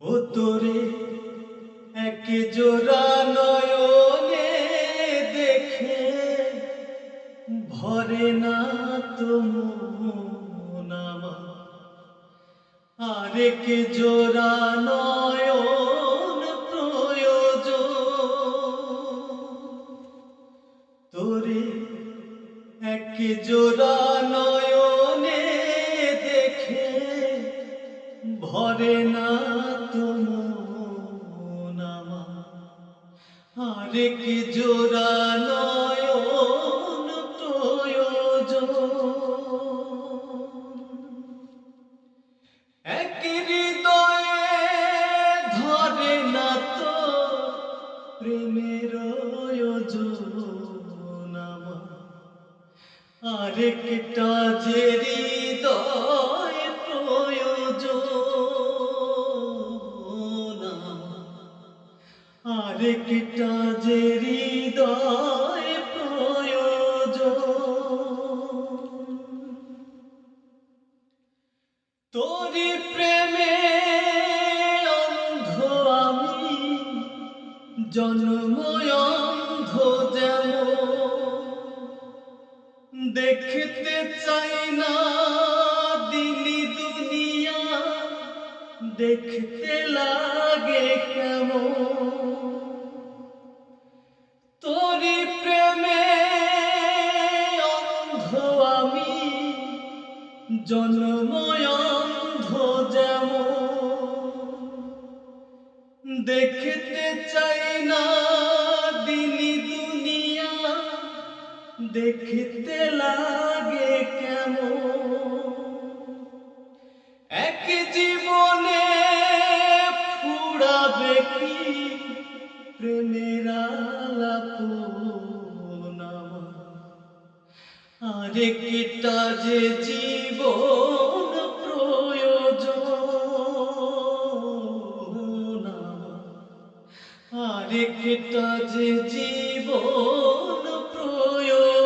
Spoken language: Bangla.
ও তোরে এক জোড়া নয়নে দেখে ভরে না তো মন আমার। আরেক জোড়া নয়ন প্রয়োজন। তোরে এক জোড়া নয়নে দেখে ভরে না তো মন আমার। আরেক জোড়া নয়ন প্রয়োজন। এক হৃদয়ে ধরে না তো প্রেমের ওজন আমার। আরেকটা যে হৃদয় প্রয়োজন। আরেকটা যে হৃদয় প্রয়োজন। তোরি প্রেমে অন্ধ আমি, জন্ম অন্ধ যেমন। দেখতে চাই না দিনি দুনিয়া, দেখতে লাগে কেমন। তোরি প্রেমে অন্ধ আমি, জন্ম অন্ধ যেমন। দেখতে চাই না দিনি দুনিয়া, দেখতে লাগে কেমন। এক জীবনে ফুরাবে কি প্রেমের আলাপন আমার। আরেকটা যে জীবন প্রয়োজন। আরেকটা যে জীবন প্রয়োজন।